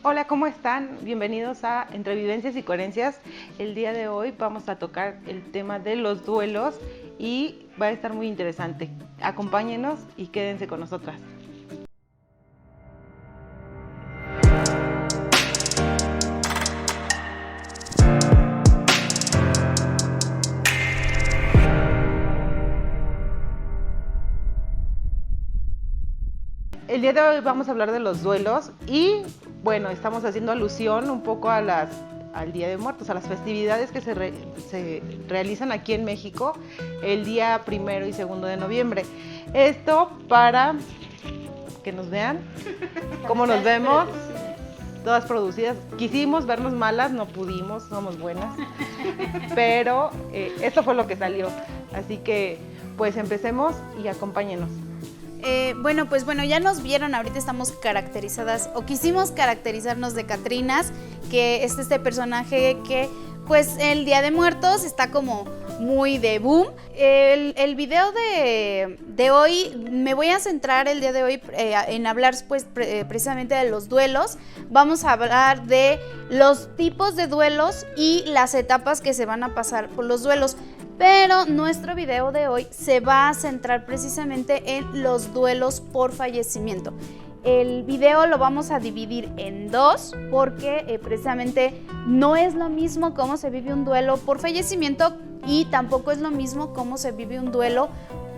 Hola, ¿cómo están? Bienvenidos a Entre Vivencias y Coherencias. El día de hoy vamos a tocar el tema de los duelos y va a estar muy interesante. Acompáñenos y quédense con nosotras. El día de hoy vamos a hablar de los duelos y bueno, estamos haciendo alusión un poco a al Día de Muertos, a las festividades que se realizan aquí en México el día 1 y 2 de noviembre. Esto para que nos vean cómo nos vemos, todas producidas. Quisimos vernos malas, no pudimos, somos buenas, pero esto fue lo que salió. Así que pues empecemos y acompáñenos. Bueno, ya nos vieron, ahorita estamos caracterizadas, o quisimos caracterizarnos de Catrinas, que es este personaje que, pues, el Día de Muertos está como muy de boom. El video de hoy, me voy a centrar el día de hoy en hablar, pues, precisamente de los duelos. Vamos a hablar de los tipos de duelos y las etapas que se van a pasar por los duelos. Pero nuestro video de hoy se va a centrar precisamente en los duelos por fallecimiento. El video lo vamos a dividir en dos porque precisamente no es lo mismo cómo se vive un duelo por fallecimiento y tampoco es lo mismo cómo se vive un duelo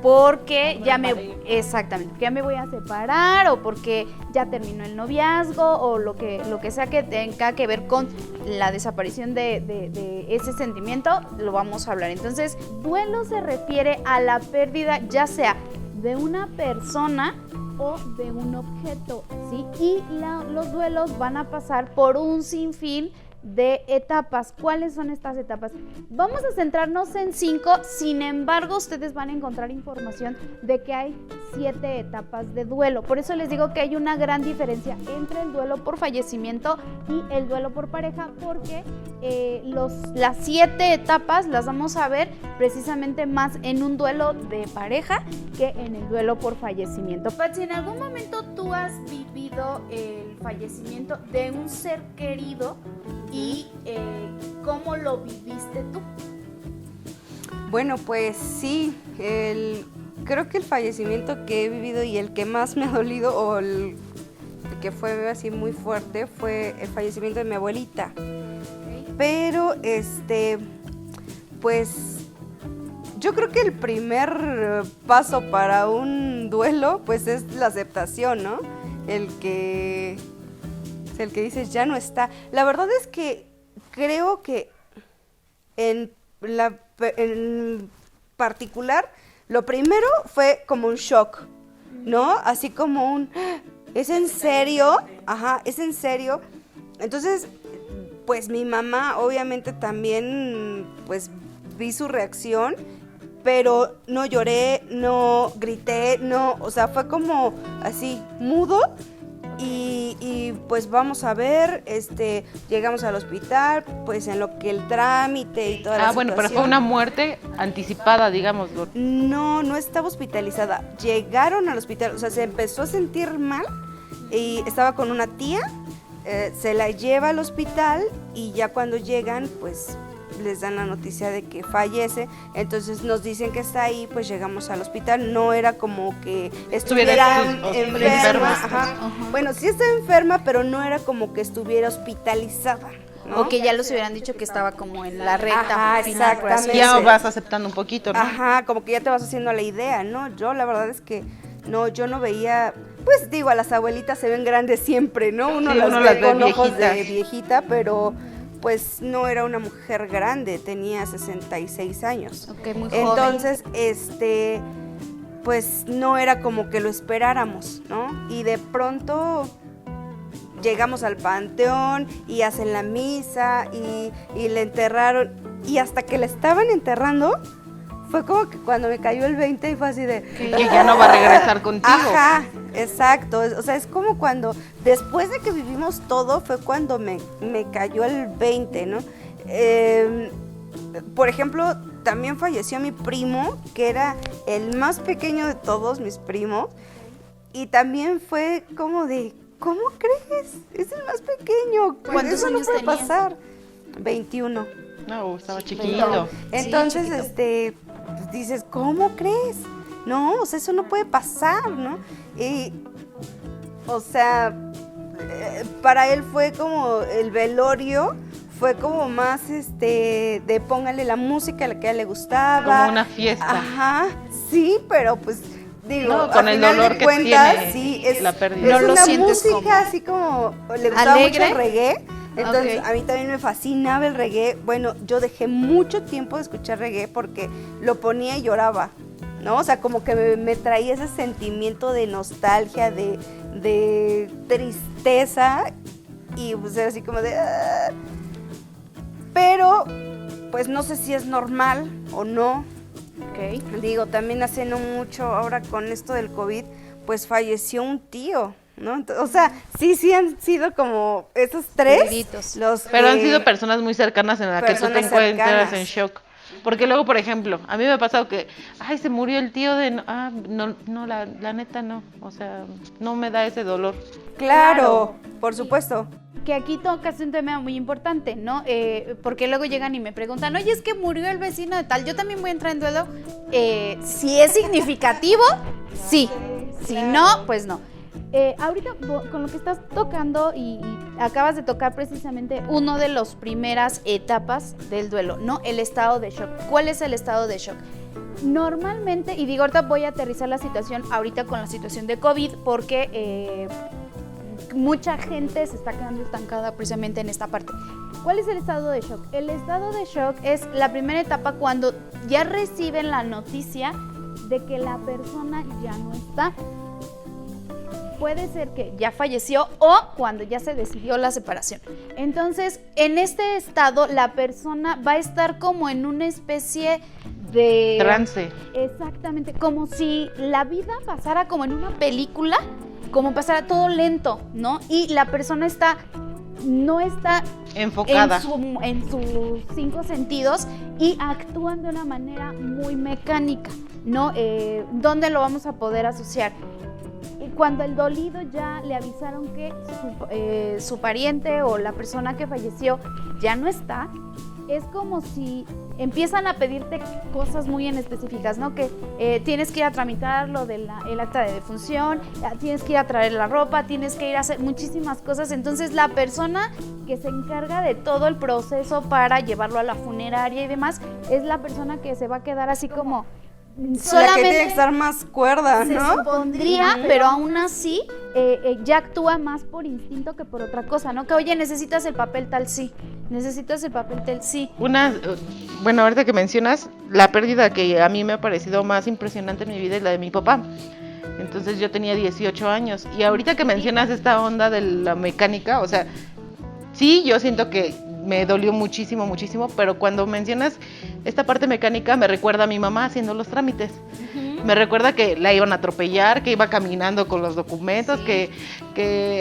porque ya me voy a separar o porque ya terminó el noviazgo o lo que sea que tenga que ver con la desaparición de ese sentimiento, lo vamos a hablar. Entonces, duelo se refiere a la pérdida ya sea de una persona o de un objeto, ¿sí? Y los duelos van a pasar por un sinfín de etapas. ¿Cuáles son estas etapas? Vamos a centrarnos en 5, sin embargo, ustedes van a encontrar información de que hay 7 etapas de duelo. Por eso les digo que hay una gran diferencia entre el duelo por fallecimiento y el duelo por pareja, porque las 7 etapas las vamos a ver precisamente más en un duelo de pareja que en el duelo por fallecimiento. Patsy, ¿en algún momento tú has vivido el fallecimiento de un ser querido? ¿Y cómo lo viviste tú? Bueno, pues sí, creo que el fallecimiento que he vivido y el que más me ha dolido o el que fue así muy fuerte fue el fallecimiento de mi abuelita. Okay. Pero pues yo creo que el primer paso para un duelo pues es la aceptación, ¿no? El que dices ya no está. La verdad es que creo que en particular, lo primero fue como un shock, ¿no? Así como un, ¿es en serio? Ajá, ¿es en serio? Entonces, pues mi mamá obviamente también, pues vi su reacción, pero no lloré, no grité, no, o sea, fue como así, mudo. Y pues vamos a ver, llegamos al hospital, pues en lo que el trámite y toda la bueno, situación. pero fue una muerte anticipada, digamos. No estaba hospitalizada. Llegaron al hospital, o sea, se empezó a sentir mal y estaba con una tía, se la lleva al hospital y ya cuando llegan, pues les dan la noticia de que fallece, entonces nos dicen que está ahí, pues llegamos al hospital, no era como que estuviera enferma. Ajá. Bueno, sí está enferma, pero no era como que estuviera hospitalizada, ¿no? O que ya los hubieran dicho que estaba como en la recta final. Exactamente. Ya vas aceptando un poquito, ¿no? Ajá, como que ya te vas haciendo la idea, ¿no? Yo la verdad es que yo no veía, pues digo, a las abuelitas se ven grandes siempre, ¿no? Uno sí, las ve con viejitas. Ojos de viejita, pero pues no era una mujer grande, tenía 66 años. Ok, muy joven. Entonces, pues no era como que lo esperáramos, ¿no? Y de pronto llegamos al panteón y hacen la misa y le enterraron. Y hasta que la estaban enterrando, fue como que cuando me cayó el 20 y fue así de... Que ya no va a regresar contigo. Ajá, exacto. O sea, es como cuando, después de que vivimos todo, fue cuando me cayó el 20, ¿no? Por ejemplo, también falleció mi primo, que era el más pequeño de todos mis primos. Y también fue como de, ¿cómo crees? Es el más pequeño. ¿Cuántos Eso no años puede tenía? pasar. 21. No, estaba chiquito. Entonces, chiquito. pues dices, ¿cómo crees? No, o sea, eso no puede pasar, ¿no? Y, o sea, para él fue como el velorio, fue como más, de póngale la música, la que a él le gustaba. Como una fiesta. Ajá, sí, pero pues, digo, No, con al el final dolor de que cuentas, tiene sí, es, la pérdida. es No lo una sientes música como así como, le gustaba ¿alegre? mucho el reggae. Entonces, Ok. a mí también me fascinaba el reggae. Bueno, yo dejé mucho tiempo de escuchar reggae porque lo ponía y lloraba, ¿no? O sea, como que me traía ese sentimiento de nostalgia, de tristeza, y pues era así como de... "Ah". Pero, pues no sé si es normal o no. Ok. Digo, también hace no mucho, ahora con esto del COVID, pues falleció un tío, ¿no? O sea, sí han sido como esos tres Seguiditos. los Pero han que- sido personas muy cercanas en las que tú te Personas encuentras cercanas. en shock. Porque luego, por ejemplo, a mí me ha pasado que, ay, se murió el tío de... la neta no. O sea, no me da ese dolor. Claro, por supuesto. Que aquí tocas un tema muy importante, ¿no? Porque luego llegan y me preguntan, oye, es que murió el vecino de tal, yo también voy a entrar en duelo. Si es significativo, sí. Si no, pues no. Ahorita con lo que estás tocando y acabas de tocar precisamente una de las primeras etapas del duelo, ¿no? El estado de shock. ¿Cuál es el estado de shock? Normalmente, y digo, ahorita voy a aterrizar la situación ahorita con la situación de COVID porque mucha gente se está quedando estancada precisamente en esta parte. ¿Cuál es el estado de shock? El estado de shock es la primera etapa cuando ya reciben la noticia de que la persona ya no está. Puede ser que ya falleció o cuando ya se decidió la separación. Entonces, en este estado, la persona va a estar como en una especie de... Trance. Exactamente, como si la vida pasara como en una película, como pasara todo lento, ¿no? Y la persona no está Enfocada. en sus 5 sentidos y actúan de una manera muy mecánica, ¿no? ¿Dónde lo vamos a poder asociar? Cuando el dolido ya le avisaron que su pariente o la persona que falleció ya no está, es como si empiezan a pedirte cosas muy en específicas, ¿no? Que tienes que ir a tramitar lo del acta de defunción, tienes que ir a traer la ropa, tienes que ir a hacer muchísimas cosas. Entonces la persona que se encarga de todo el proceso para llevarlo a la funeraria y demás es la persona que se va a quedar así como... La que tiene que estar más cuerda, se ¿no? supondría, pero aún así ya actúa más por instinto que por otra cosa, ¿no? Que oye, necesitas el papel tal, sí, necesitas el papel tal, sí. Bueno, ahorita que mencionas, la pérdida que a mí me ha parecido más impresionante en mi vida es la de mi papá. Entonces yo tenía 18 años y ahorita que mencionas esta onda de la mecánica, o sea, sí, yo siento que me dolió muchísimo, muchísimo, pero cuando mencionas esta parte mecánica me recuerda a mi mamá haciendo los trámites. Me recuerda que la iban a atropellar, que iba caminando con los documentos, que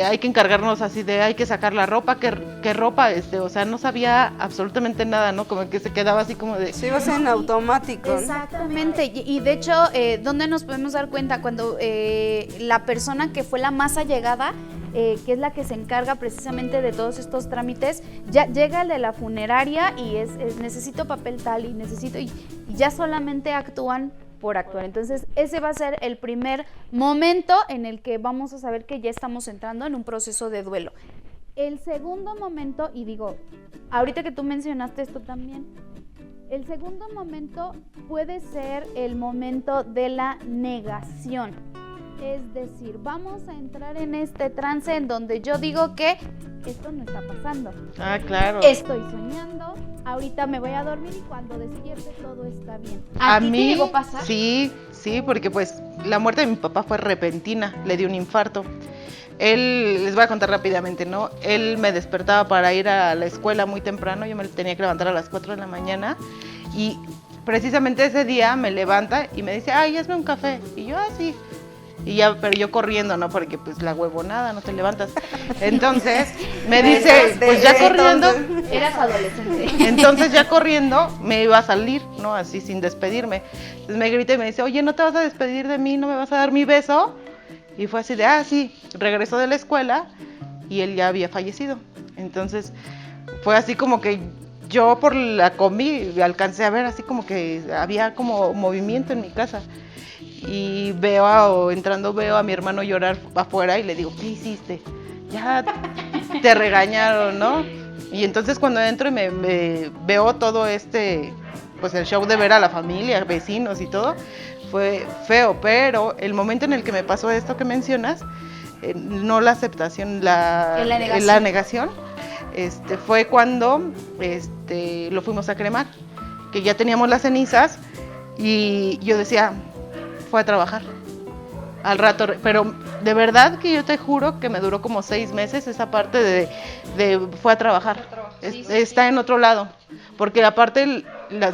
hay que encargarnos así de hay que sacar la ropa, que ropa, o sea, no sabía absolutamente nada, ¿no? Como que se quedaba así como de... Sí, ibas en automático, ¿no? Exactamente, y de hecho, ¿dónde nos podemos dar cuenta? Cuando la persona que fue la más allegada, que es la que se encarga precisamente de todos estos trámites, ya llega el de la funeraria y es necesito papel tal y necesito, y ya solamente actúan por actuar. Entonces ese va a ser el primer momento en el que vamos a saber que ya estamos entrando en un proceso de duelo. El segundo momento, y digo, ahorita que tú mencionaste esto también, el segundo momento puede ser el momento de la negación. Es decir, vamos a entrar en este trance en donde yo digo que esto no está pasando. Ah, claro. Estoy soñando, ahorita me voy a dormir y cuando despierte todo está bien. A ti te mí, llegó a pasar? sí, porque pues la muerte de mi papá fue repentina, le dio un infarto. Les voy a contar rápidamente, ¿no? Él me despertaba para ir a la escuela muy temprano, yo me tenía que levantar a las 4 de la mañana y precisamente ese día me levanta y me dice, ay, hazme un café. Y yo, sí. Y ya, pero yo corriendo, ¿no? Porque pues la huevonada, no te levantas. Entonces me dice, pues ya corriendo. Eras adolescente. Entonces ya corriendo me iba a salir, ¿no? Así sin despedirme. Entonces me grita y me dice, oye, ¿no te vas a despedir de mí? ¿No me vas a dar mi beso? Y fue así de, sí, regresó de la escuela y él ya había fallecido. Entonces fue así como que yo por la combi alcancé a ver así como que había como movimiento en mi casa. Y veo a mi hermano llorar afuera y le digo, ¿qué hiciste? Ya te regañaron, ¿no? Y entonces cuando entro y me veo todo pues el show de ver a la familia, vecinos y todo, fue feo, pero el momento en el que me pasó esto que mencionas, no la aceptación, la negación, fue cuando lo fuimos a cremar, que ya teníamos las cenizas y yo decía, fue a trabajar al rato, pero de verdad que yo te juro que me duró como 6 meses esa parte de fue a trabajar, está en otro lado, porque aparte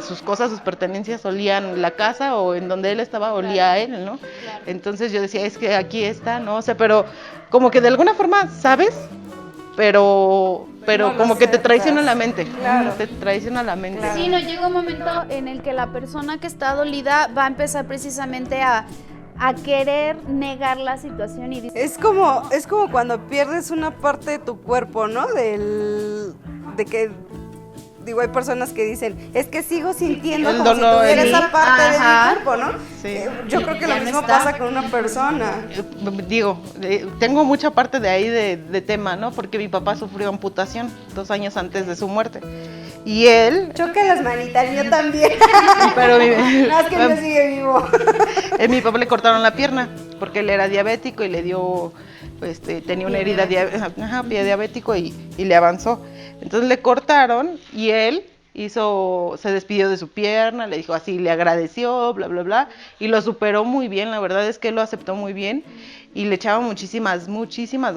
sus cosas, sus pertenencias olían la casa o en donde él estaba olía a él, ¿no? Claro. Entonces yo decía, es que aquí está, no sé, pero como que de alguna forma sabes, pero no como que te traiciona la mente, claro. Te traiciona la mente. Claro. Sí, no, llega un momento en el que la persona que está dolida va a empezar precisamente a querer negar la situación y es como cuando pierdes una parte de tu cuerpo, ¿no? De que digo, hay personas que dicen, es que sigo sintiendo el como dolor, si tuviera esa parte de mi cuerpo, ¿no? Sí. Yo creo que lo mismo pasa con una persona. Digo, tengo mucha parte de ahí de tema, ¿no? Porque mi papá sufrió amputación 2 años antes de su muerte. Y él... Choque las manitas, yo también. Pero no, es que no sigue vivo. Mi papá le cortaron la pierna porque él era diabético y le dio... tenía una herida, pie diabético y le avanzó. Entonces le cortaron y él se despidió de su pierna, le dijo así, le agradeció, bla, bla, bla, y lo superó muy bien, la verdad es que él lo aceptó muy bien y le echaba muchísimas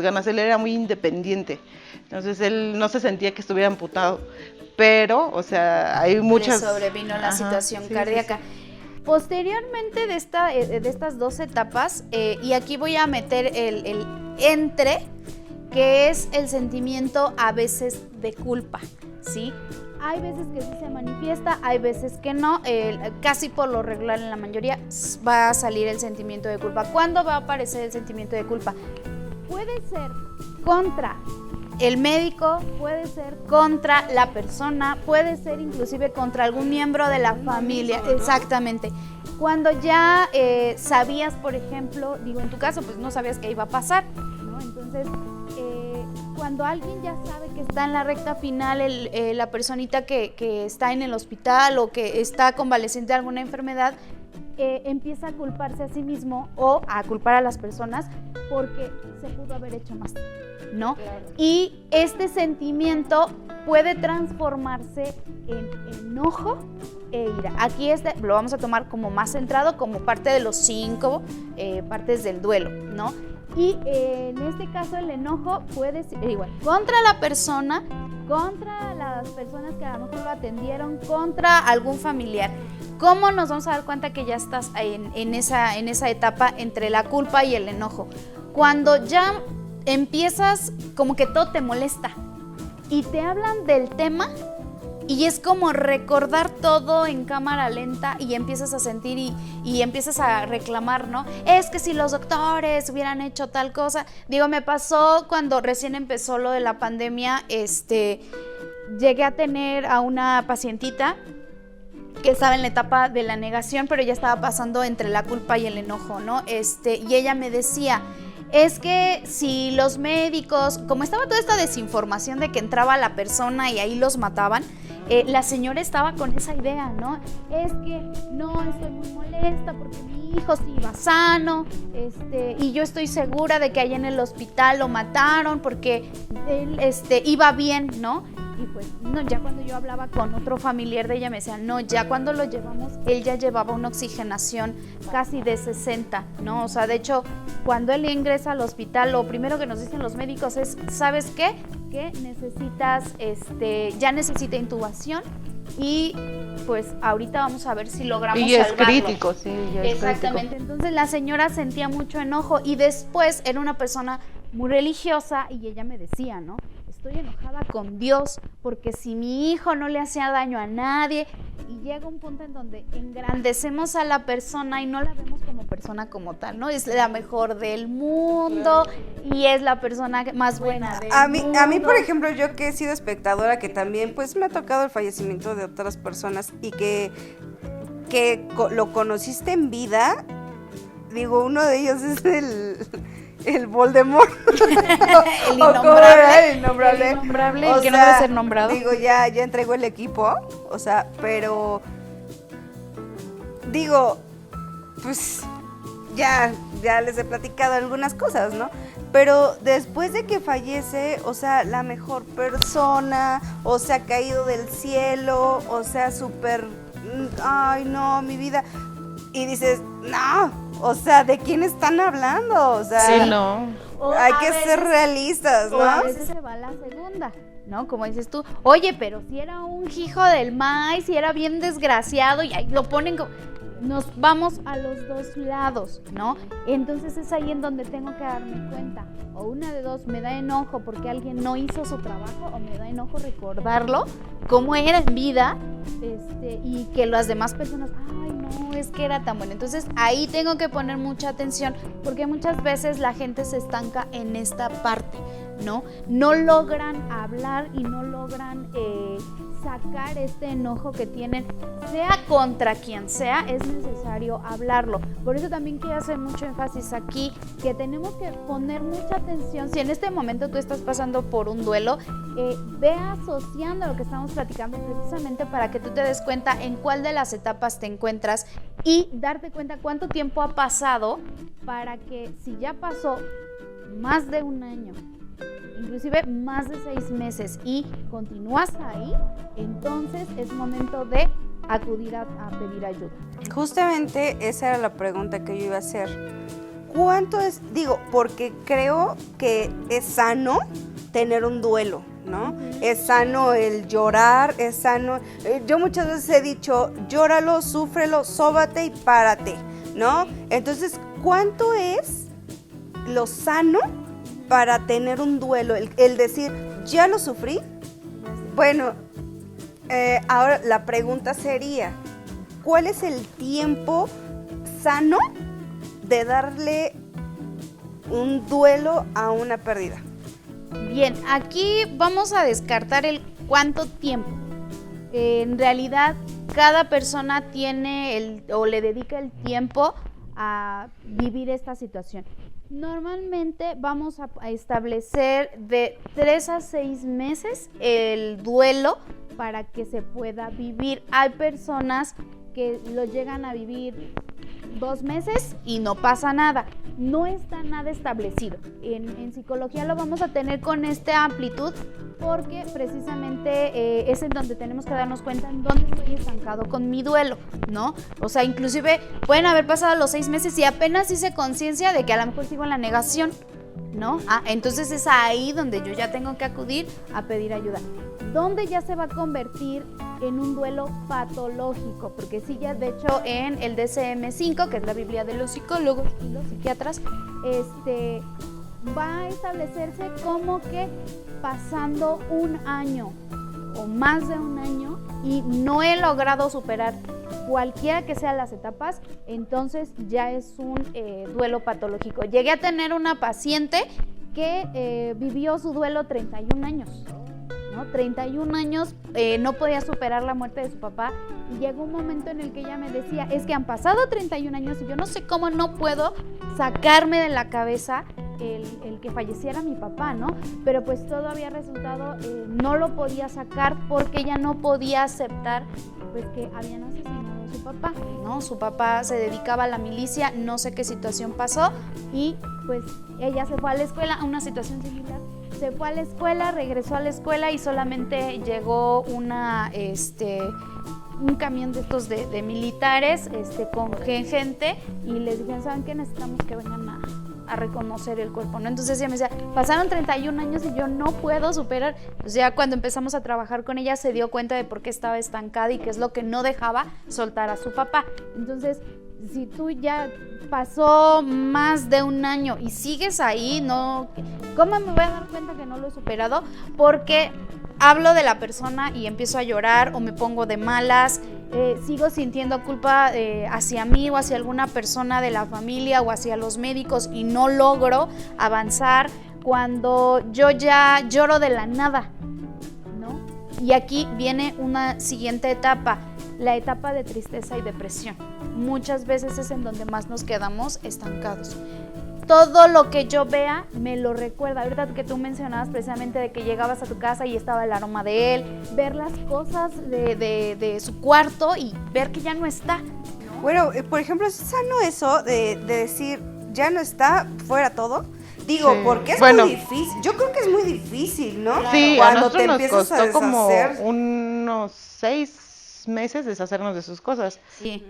ganas, él era muy independiente, entonces él no se sentía que estuviera amputado, pero, o sea, hay muchas... Le sobrevino la situación cardíaca. Sí. Posteriormente de estas 2 etapas, y aquí voy a meter el que es el sentimiento a veces de culpa, ¿sí? Hay veces que sí se manifiesta, hay veces que no, casi por lo regular en la mayoría va a salir el sentimiento de culpa. ¿Cuándo va a aparecer el sentimiento de culpa? Puede ser contra el médico, puede ser contra la persona, puede ser inclusive contra algún miembro de la familia, exactamente. Cuando ya sabías, por ejemplo, digo en tu caso, pues no sabías qué iba a pasar, ¿no? Entonces, cuando alguien ya sabe que está en la recta final, la personita que está en el hospital o que está convaleciente de alguna enfermedad, empieza a culparse a sí mismo o a culpar a las personas porque se pudo haber hecho más, ¿no? Claro. Y este sentimiento puede transformarse en enojo e ira. Aquí lo vamos a tomar como más centrado, como parte de los 5 partes del duelo, ¿no? Y en este caso el enojo puede ser igual contra la persona, contra las personas que a lo mejor lo atendieron, contra algún familiar. ¿Cómo nos vamos a dar cuenta que ya estás en esa etapa entre la culpa y el enojo? Cuando ya empiezas como que todo te molesta y te hablan del tema y es como recordar todo en cámara lenta y empiezas a sentir y empiezas a reclamar, ¿no? Es que si los doctores hubieran hecho tal cosa. Digo, me pasó cuando recién empezó lo de la pandemia, llegué a tener a una pacientita que estaba en la etapa de la negación, pero ya estaba pasando entre la culpa y el enojo, ¿no? Y ella me decía, es que si los médicos, como estaba toda esta desinformación de que entraba la persona y ahí los mataban, la señora estaba con esa idea, ¿no? Es que no, estoy muy molesta porque mi hijo sí iba sano, y yo estoy segura de que allá en el hospital lo mataron porque él iba bien, ¿no? Y pues, no, ya cuando yo hablaba con otro familiar de ella me decían, no, ya cuando lo llevamos, él ya llevaba una oxigenación casi de 60, ¿no? O sea, de hecho, cuando él ingresa al hospital, lo primero que nos dicen los médicos es, ¿sabes qué? Que necesitas, ya necesita intubación y pues ahorita vamos a ver si logramos salvarlo. Y es crítico, sí, ya es exactamente. Crítico. Entonces la señora sentía mucho enojo y después era una persona muy religiosa y ella me decía, ¿no? Estoy enojada con Dios porque si mi hijo no le hacía daño a nadie, y llega un punto en donde engrandecemos a la persona y no la vemos como persona como tal, ¿no? Es la mejor del mundo y es la persona más buena del mundo. A mí, por ejemplo, yo que he sido espectadora, que también pues me ha tocado el fallecimiento de otras personas y que lo conociste en vida, digo, uno de ellos es el Voldemort. El innombrable. El innombrable. El innombrable, el que no debe ser nombrado. Digo, ya entregó el equipo, o sea, pero digo, pues ya les he platicado algunas cosas, ¿no? Pero después de que fallece, o sea, la mejor persona, o sea, caído del cielo, o sea, súper, ay, no, mi vida. Y dices, no, o sea, ¿de quién están hablando? O sea, Sí, no. hay que ser realistas, ¿no? O a veces se va la segunda, ¿no? Como dices tú, oye, pero si era un hijo del maíz, si era bien desgraciado, y ahí lo ponen como... Nos vamos a los dos lados, ¿no? Entonces es ahí en donde tengo que darme cuenta. O una de dos, me da enojo porque alguien no hizo su trabajo, o me da enojo recordarlo, cómo era en vida, y que las demás personas, ay, no, es que era tan bueno. Entonces ahí tengo que poner mucha atención, porque muchas veces la gente se estanca en esta parte, ¿no? No logran hablar y no logran sacar este enojo que tienen, sea contra quien sea, es necesario hablarlo. Por eso también quiero hacer mucho énfasis aquí, que tenemos que poner mucha atención. Si en este momento tú estás pasando por un duelo, ve asociando lo que estamos platicando precisamente para que tú te des cuenta en cuál de las etapas te encuentras y darte cuenta cuánto tiempo ha pasado, para que si ya pasó más de un año, inclusive más de 6 meses y continúas ahí, entonces es momento de acudir a pedir ayuda. Justamente esa era la pregunta que yo iba a hacer. ¿Cuánto es? Digo, porque creo que es sano tener un duelo, ¿no? Es sano el llorar, es sano. Yo muchas veces he dicho, llóralo, súfrelo, sóbate y párate, ¿no? Entonces, ¿cuánto es lo sano para tener un duelo? El decir, ya lo sufrí. Bueno, ahora la pregunta sería, ¿cuál es el tiempo sano de darle un duelo a una pérdida? Bien, aquí vamos a descartar el cuánto tiempo. En realidad, cada persona tiene o le dedica el tiempo a vivir esta situación. Normalmente vamos a establecer de 3 a 6 meses el duelo para que se pueda vivir. Hay personas que lo llegan a vivir 2 meses y no pasa nada. No está nada establecido. En psicología lo vamos a tener con esta amplitud porque precisamente es en donde tenemos que darnos cuenta en dónde estoy estancado con mi duelo, ¿no? O sea, inclusive pueden haber pasado los 6 meses y apenas hice conciencia de que a lo mejor sigo en la negación, ¿no? Entonces es ahí donde yo ya tengo que acudir a pedir ayuda. ¿Dónde ya se va a convertir en un duelo patológico? Porque sí, ya de hecho en el DSM-5, que es la Biblia de los psicólogos y los psiquiatras, va a establecerse como que pasando un año o más de un año y no he logrado superar cualquiera que sean las etapas, entonces ya es un duelo patológico. Llegué a tener una paciente que vivió su duelo 31 años. 31 años, no podía superar la muerte de su papá, y llegó un momento en el que ella me decía, es que han pasado 31 años y yo no sé cómo no puedo sacarme de la cabeza el que falleciera mi papá, ¿no? Pero pues todo había resultado, no lo podía sacar porque ella no podía aceptar pues que habían asesinado a su papá, ¿no? Su papá se dedicaba a la milicia, no sé qué situación pasó, y pues ella se fue a la escuela, a una situación similar. Se fue a la escuela, regresó a la escuela y solamente llegó un camión de estos de militares con gente, y les dijeron, ¿saben qué? Necesitamos que vengan a reconocer el cuerpo, ¿no? Entonces ella me decía, pasaron 31 años y yo no puedo superar. Pues ya cuando empezamos a trabajar con ella se dio cuenta de por qué estaba estancada y qué es lo que no dejaba soltar a su papá. Entonces, si tú ya pasó más de un año y sigues ahí, no, ¿cómo me voy a dar cuenta que no lo he superado? Porque hablo de la persona y empiezo a llorar o me pongo de malas, sigo sintiendo culpa hacia mí o hacia alguna persona de la familia o hacia los médicos y no logro avanzar, cuando yo ya lloro de la nada, ¿no? Y aquí viene una siguiente etapa, la etapa de tristeza y depresión. Muchas veces es en donde más nos quedamos estancados. Todo lo que yo vea me lo recuerda. Ahorita que tú mencionabas precisamente de que llegabas a tu casa y estaba el aroma de él, ver las cosas de su cuarto y ver que ya no está. Bueno, por ejemplo, ¿es sano eso de decir, ya no está, fuera todo? Digo, Sí. porque es Bueno. muy difícil. Yo creo que es muy difícil, ¿no? Sí, a Cuando nosotros te nos empiezas a costó como deshacer. unos 6 meses deshacernos de sus cosas.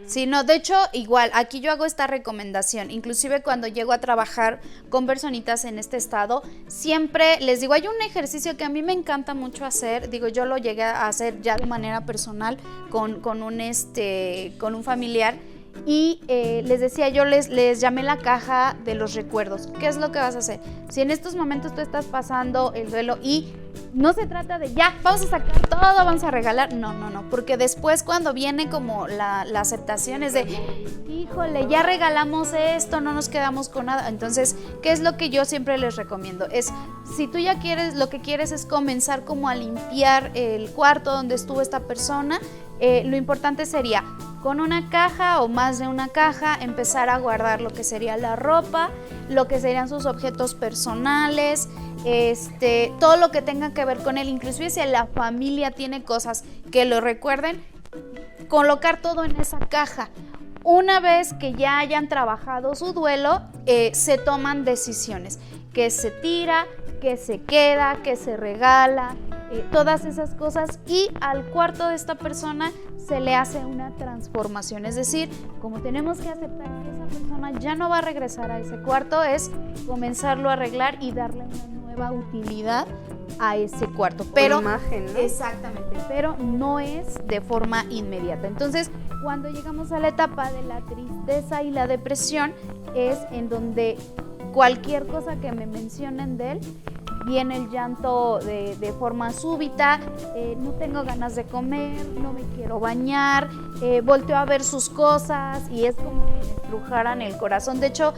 Sí, no, de hecho, igual, aquí yo hago esta recomendación, inclusive cuando llego a trabajar con personitas en este estado, siempre les digo, hay un ejercicio que a mí me encanta mucho hacer, digo, yo lo llegué a hacer ya de manera personal con un familiar, y les decía, yo les llamé la caja de los recuerdos. ¿Qué es lo que vas a hacer? Si en estos momentos tú estás pasando el duelo y no se trata de ya, vamos a sacar todo, vamos a regalar, no, porque después cuando viene como la aceptación es de, híjole, ya regalamos esto, no nos quedamos con nada. Entonces, ¿qué es lo que yo siempre les recomiendo? Es, si tú ya quieres, lo que quieres es comenzar como a limpiar el cuarto donde estuvo esta persona, lo importante sería con una caja o más de una caja empezar a guardar lo que sería la ropa, lo que serían sus objetos personales, todo lo que tenga que ver con él, inclusive si la familia tiene cosas que lo recuerden, colocar todo en esa caja. Una vez que ya hayan trabajado su duelo, se toman decisiones, que se tira, que se queda, que se regala, todas esas cosas, y al cuarto de esta persona se le hace una transformación, es decir, como tenemos que aceptar que esa persona ya no va a regresar a ese cuarto, es comenzarlo a arreglar y darle una nueva utilidad a ese cuarto, pero imagen, ¿no? Exactamente, pero no es de forma inmediata. Entonces, cuando llegamos a la etapa de la tristeza y la depresión, es en donde cualquier cosa que me mencionen de él, viene el llanto de forma súbita, no tengo ganas de comer, no me quiero bañar, volteo a ver sus cosas y es como si me estrujaran el corazón. De hecho,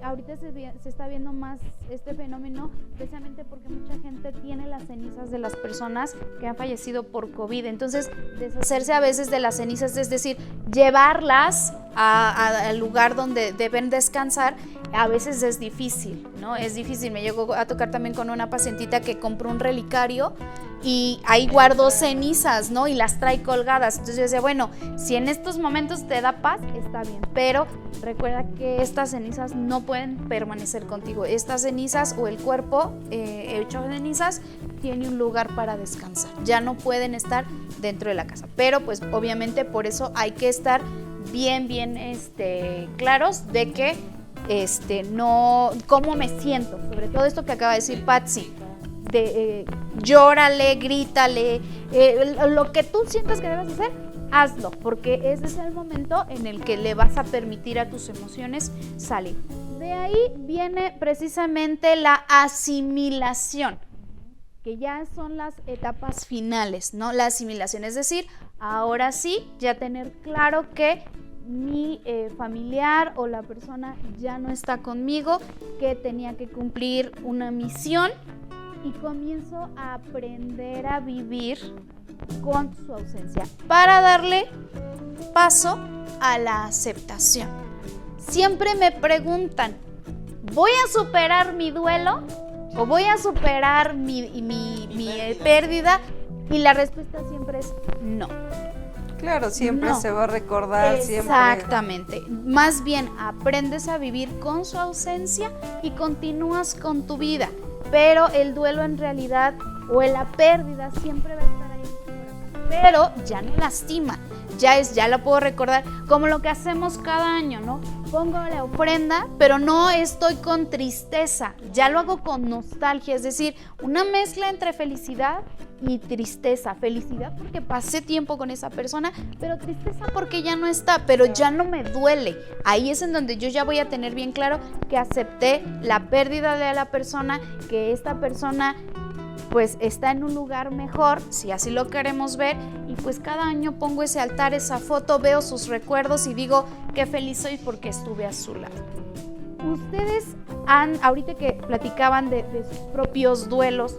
ahorita se está viendo más este fenómeno precisamente porque mucha gente tiene las cenizas de las personas que han fallecido por COVID. Entonces, deshacerse a veces de las cenizas, es decir, llevarlas al lugar donde deben descansar, a veces es difícil, ¿no? Es difícil. Me llegó a tocar también con una pacientita que compró un relicario y ahí guardó cenizas, ¿no? Y las trae colgadas. Entonces yo decía, bueno, si en estos momentos te da paz, está bien, pero recuerda que estas cenizas no pueden permanecer contigo. Estas cenizas o el cuerpo hecho de cenizas tiene un lugar para descansar. Ya no pueden estar dentro de la casa. Pero pues obviamente por eso hay que estar bien claros de que no, cómo me siento, sobre todo esto que acaba de decir Patsy, llórale, grítale, lo que tú sientas que debes hacer, hazlo, porque ese es el momento en el que le vas a permitir a tus emociones salir. De ahí viene precisamente la asimilación, que ya son las etapas finales, ¿no? La asimilación, es decir, ahora sí, ya tener claro que mi familiar o la persona ya no está conmigo, que tenía que cumplir una misión y comienzo a aprender a vivir con su ausencia para darle paso a la aceptación. Siempre me preguntan, ¿voy a superar mi duelo o voy a superar mi pérdida? Y la respuesta siempre es no. Claro, siempre No. se va a recordar, siempre. Exactamente. Más bien aprendes a vivir con su ausencia y continúas con tu vida. Pero el duelo en realidad o la pérdida siempre va a estar ahí en tu corazón. Pero ya no lastima. Ya la puedo recordar como lo que hacemos cada año, ¿no? Pongo la ofrenda, pero no estoy con tristeza, ya lo hago con nostalgia, es decir, una mezcla entre felicidad y tristeza. Felicidad porque pasé tiempo con esa persona, pero tristeza porque ya no está, pero ya no me duele. Ahí es en donde yo ya voy a tener bien claro que acepté la pérdida de la persona, que esta persona pues está en un lugar mejor, si así lo queremos ver, y pues cada año pongo ese altar, esa foto, veo sus recuerdos y digo qué feliz soy porque estuve a su lado. Ustedes ahorita que platicaban de sus propios duelos,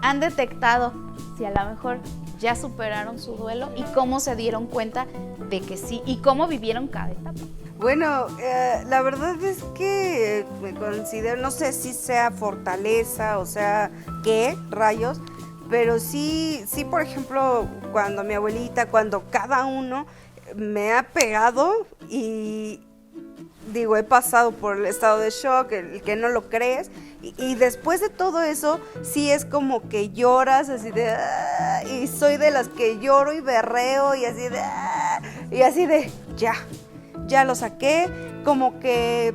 han detectado si a lo mejor ya superaron su duelo y cómo se dieron cuenta de que sí y cómo vivieron cada etapa. Bueno, la verdad es que me considero, no sé si sea fortaleza o sea qué rayos, pero sí, por ejemplo, cuando mi abuelita, cuando cada uno me ha pegado y digo, he pasado por el estado de shock, el que no lo crees, y después de todo eso, sí es como que lloras así de, y soy de las que lloro y berreo y así de, ya lo saqué, como que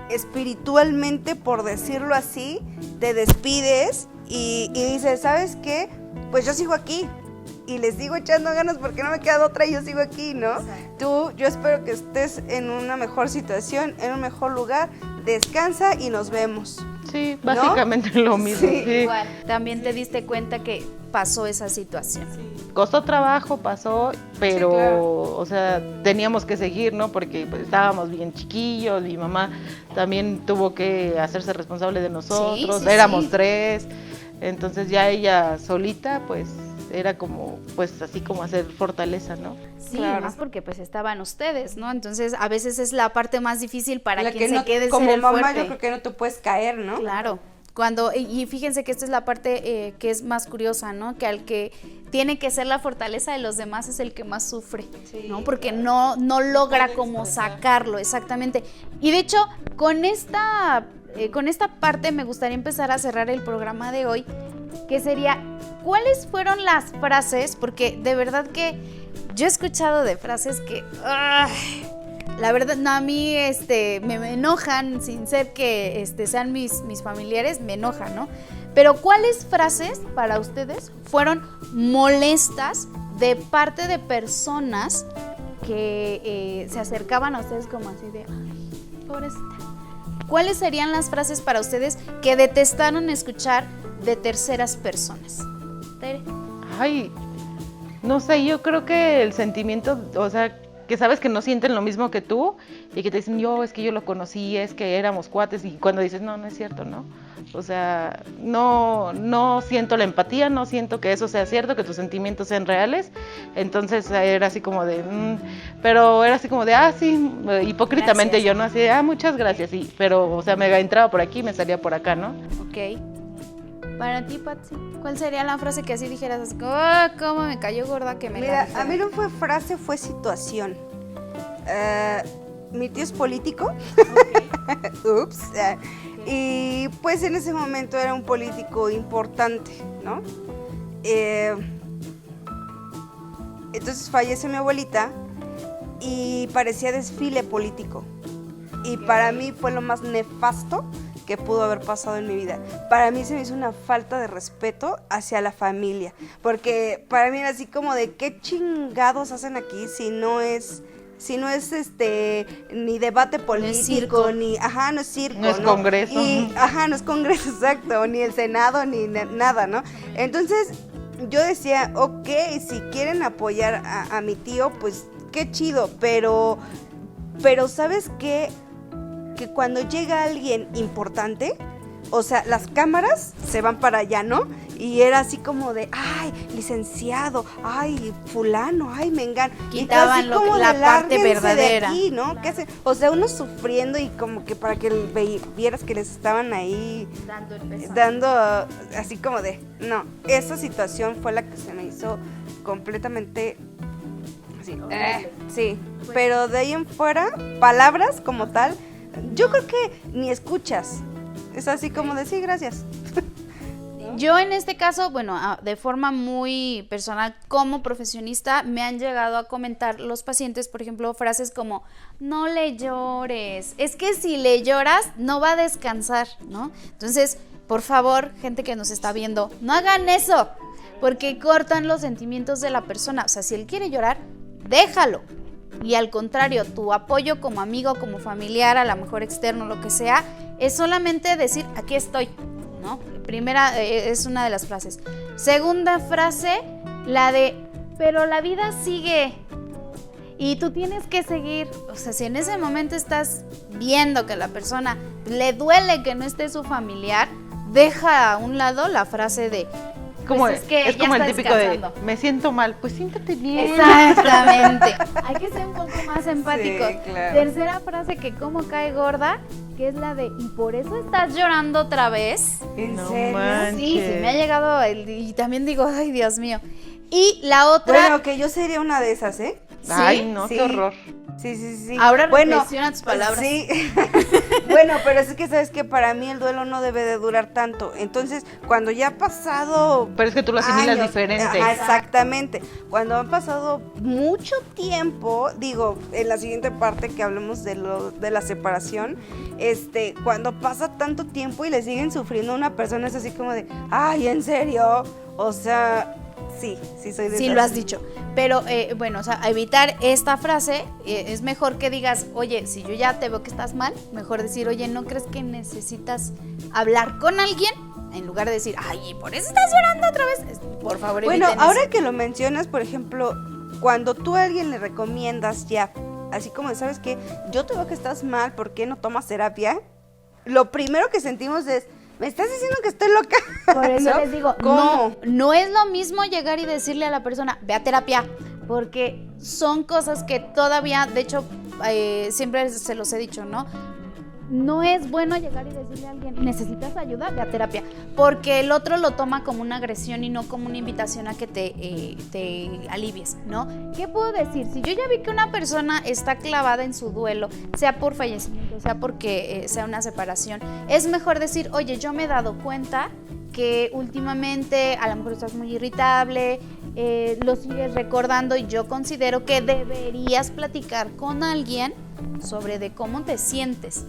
espiritualmente, por decirlo así, te despides y dices, ¿sabes qué? Pues yo sigo aquí. Y les digo echando ganas porque no me queda otra y yo sigo aquí, ¿no? Yo espero que estés en una mejor situación, en un mejor lugar, descansa y nos vemos. Sí, básicamente lo mismo. Sí. Sí. Igual, también te diste cuenta que pasó esa situación. Costó trabajo, pasó, pero, Sí, claro. o sea, teníamos que seguir, ¿no? Porque pues, estábamos bien chiquillos, mi mamá también tuvo que hacerse responsable de nosotros, Sí, éramos sí. 3, entonces ya ella solita, pues, era como, pues, así como hacer fortaleza, ¿no? Sí, Claro. más porque pues estaban ustedes, ¿no? Entonces a veces es la parte más difícil para La quien que se no, quede como ser el mamá fuerte. yo creo que no te puedes caer, ¿no? Claro, y fíjense que esta es la parte que es más curiosa, ¿no? Que al que tiene que ser la fortaleza de los demás es el que más sufre, Sí, ¿no? Porque no logra como sacarlo, exactamente. Y de hecho, con esta parte me gustaría empezar a cerrar el programa de hoy, que sería, ¿cuáles fueron las frases? Porque de verdad que yo he escuchado de frases que... la verdad, no, a mí me enojan, sin ser que sean mis familiares, me enojan, ¿no? Pero ¿cuáles frases para ustedes fueron molestas de parte de personas que se acercaban a ustedes como así de, ay, pobrecita? ¿Cuáles serían las frases para ustedes que detestaron escuchar de terceras personas? Tere. Ay, no sé, yo creo que el sentimiento, o sea, que sabes que no sienten lo mismo que tú y que te dicen, es que yo lo conocí, es que éramos cuates, y cuando dices, no es cierto, ¿no? O sea, no siento la empatía, no siento que eso sea cierto, que tus sentimientos sean reales, entonces era así como de, pero era así como de, sí, hipócritamente Gracias. yo, ¿no? Así de, muchas gracias, sí, pero, o sea, me entraba por aquí y me salía por acá, ¿no? Ok. Para ti, Patsy, ¿cuál sería la frase que así dijeras así como, cómo me cayó gorda que me la Mira, dijeron? a mí no fue frase, fue situación. Mi tío es político. Ups. Y pues en ese momento era un político importante, ¿no? Entonces fallece mi abuelita y parecía desfile político. Y para mí fue lo más nefasto que pudo haber pasado en mi vida. Para mí se me hizo una falta de respeto hacia la familia, porque para mí era así como de qué chingados hacen aquí si no es ni debate político, circo. ni no es circo, No es congreso. Y, no es congreso, exacto, ni el senado, ni nada, ¿no? Entonces yo decía, ok, si quieren apoyar a mi tío, pues qué chido, pero ¿sabes qué? Que cuando llega alguien importante, o sea, las cámaras se van para allá, ¿no? Y era así como de, ay, licenciado, ay, fulano, ay, mengano. Quitaban así como la de, parte "Lárguense verdadera". de aquí, ¿no? ¿Qué hacen? O sea, uno sufriendo y como que para que vieras que les estaban ahí Dando el peso. dando así como de, no, esa situación fue la que se me hizo completamente así, sí, pero de ahí en fuera, palabras como tal, yo creo que ni escuchas, es así como de, sí, gracias. Yo en este caso, bueno, de forma muy personal, como profesionista, me han llegado a comentar los pacientes, por ejemplo, frases como, no le llores, es que si le lloras no va a descansar, ¿no? Entonces, por favor, gente que nos está viendo, no hagan eso, porque cortan los sentimientos de la persona. O sea, si él quiere llorar, déjalo. Y al contrario, tu apoyo como amigo, como familiar, a lo mejor externo, lo que sea, es solamente decir, aquí estoy, ¿no? Primera, es una de las frases. Segunda frase, la de, pero la vida sigue y tú tienes que seguir. O sea, si en ese momento estás viendo que a la persona le duele que no esté su familiar, deja a un lado la frase de, Como, pues es que es ya como el está típico descansando. de, me siento mal, pues siéntate bien. Exactamente. Hay que ser un poco más empáticos. Sí, claro. Tercera frase que como cae gorda, que es la de, ¿y por eso estás llorando otra vez? ¿En No serio? manches. Sí, me ha llegado y también digo, ay, Dios mío. Y la otra, Bueno, que yo sería una de esas, ¿eh? Ay, no, Sí. qué horror. Sí. ahora Bueno, reflexiona tus palabras. Sí. Bueno, pero es que sabes que para mí el duelo no debe de durar tanto. Entonces, cuando ya ha pasado Pero es que tú lo asimilas años, diferente. ajá, exactamente. Cuando han pasado mucho tiempo, digo, en la siguiente parte que hablemos de la separación, cuando pasa tanto tiempo y le siguen sufriendo a una persona, es así como de, ay, ¿en serio? O sea, sí soy de Sí, esas. lo has dicho. Pero bueno, o sea, a evitar esta frase, es mejor que digas, oye, si yo ya te veo que estás mal, mejor decir, oye, ¿no crees que necesitas hablar con alguien? En lugar de decir, ay, ¿por eso estás llorando otra vez? Por favor, Bueno, eviten ahora eso. que lo mencionas, por ejemplo, cuando tú a alguien le recomiendas ya, así como, ¿sabes qué? Yo te veo que estás mal, ¿por qué no tomas terapia? Lo primero que sentimos es, ¿me estás diciendo que estoy loca? Por eso ¿No? les digo, ¿Cómo? no es lo mismo llegar y decirle a la persona, ve a terapia, porque son cosas que todavía, de hecho, siempre se los he dicho, ¿no? No es bueno llegar y decirle a alguien, ¿necesitas ayuda? Ve a terapia, porque el otro lo toma como una agresión y no como una invitación a que te alivies, ¿no? ¿Qué puedo decir? Si yo ya vi que una persona está clavada en su duelo, sea por fallecimiento, sea porque sea una separación, es mejor decir, oye, yo me he dado cuenta que últimamente a lo mejor estás muy irritable, lo sigues recordando y yo considero que deberías platicar con alguien sobre de cómo te sientes,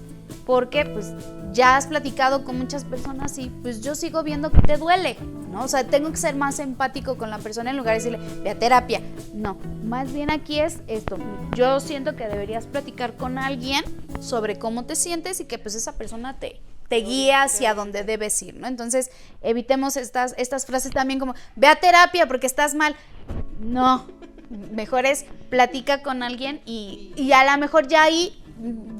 porque pues ya has platicado con muchas personas y pues yo sigo viendo que te duele, ¿no? O sea, tengo que ser más empático con la persona en lugar de decirle, ve a terapia. No, más bien aquí es esto, yo siento que deberías platicar con alguien sobre cómo te sientes y que pues esa persona te guía hacia donde debes ir, ¿no? Entonces, evitemos estas frases también como, ve a terapia porque estás mal. No, mejor es platica con alguien y a lo mejor ya ahí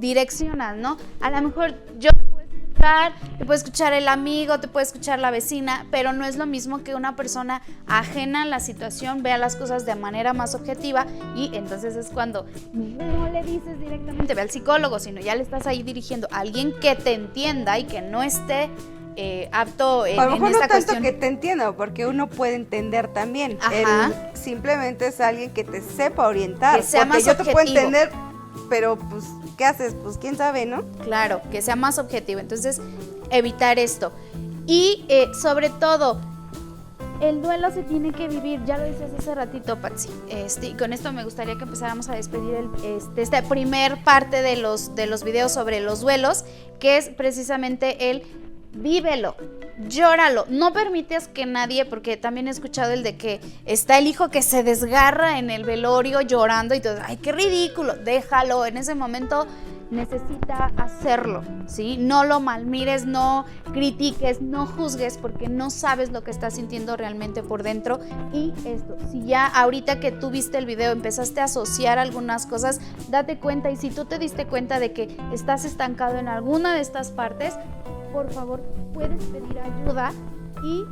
direccionas, ¿no? A lo mejor yo te puede escuchar el amigo, te puede escuchar la vecina, pero no es lo mismo que una persona ajena a la situación vea las cosas de manera más objetiva y entonces es cuando no le dices directamente ve al psicólogo, sino ya le estás ahí dirigiendo a alguien que te entienda y que no esté apto en a lo mejor esta no tanto cuestión. que te entienda, porque uno puede entender también. Ajá. Simplemente es alguien que te sepa orientar. Que sea porque más yo te puedo objetivo. entender, pero pues, ¿qué haces? Pues quién sabe, ¿no? Claro, que sea más objetivo. Entonces, evitar esto. Y sobre todo, el duelo se tiene que vivir, ya lo dices hace ratito, Patsy. Y con esto me gustaría que empezáramos a despedir esta primer parte de los videos sobre los duelos, que es precisamente el vívelo, llóralo, no permites que nadie, porque también he escuchado el de que está el hijo que se desgarra en el velorio llorando y todo, ay, qué ridículo, déjalo, en ese momento necesita hacerlo, ¿sí? No lo malmires, no critiques, no juzgues, porque no sabes lo que está sintiendo realmente por dentro. Y esto, si ya ahorita que tú viste el video empezaste a asociar algunas cosas, date cuenta, y si tú te diste cuenta de que estás estancado en alguna de estas partes, por favor, puedes pedir ayuda y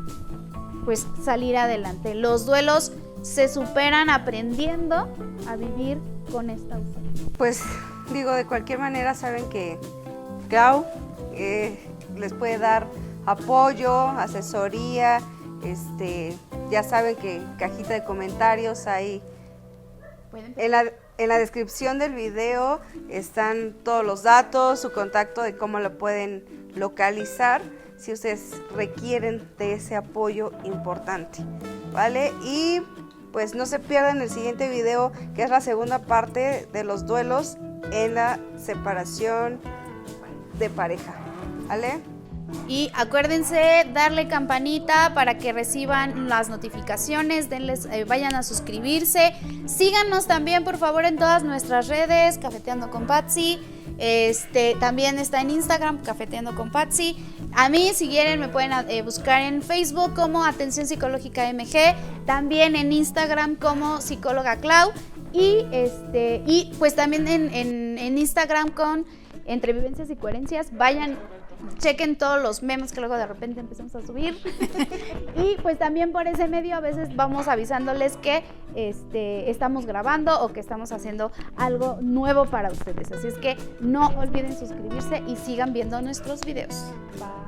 pues salir adelante. Los duelos se superan aprendiendo a vivir con esta ausencia. Pues digo, de cualquier manera saben que Clau les puede dar apoyo, asesoría, ya saben que cajita de comentarios ahí. En la descripción del video están todos los datos, su contacto de cómo lo pueden localizar si ustedes requieren de ese apoyo importante, ¿vale? Y pues no se pierdan el siguiente video, que es la segunda parte de los duelos en la separación de pareja, ¿vale? Y acuérdense darle campanita para que reciban las notificaciones, vayan a suscribirse, síganos también por favor en todas nuestras redes, Cafeteando con Patsy, también está en Instagram, Cafeteando con Patsy, A mí, si quieren, me pueden buscar en Facebook como Atención Psicológica MG, también en Instagram como Psicóloga Clau y pues también en Instagram con Entre Vivencias y Coherencias. Vayan, chequen todos los memes que luego de repente empezamos a subir. Y pues también por ese medio a veces vamos avisándoles que estamos grabando o que estamos haciendo algo nuevo para ustedes. Así es que no olviden suscribirse y sigan viendo nuestros videos. Bye.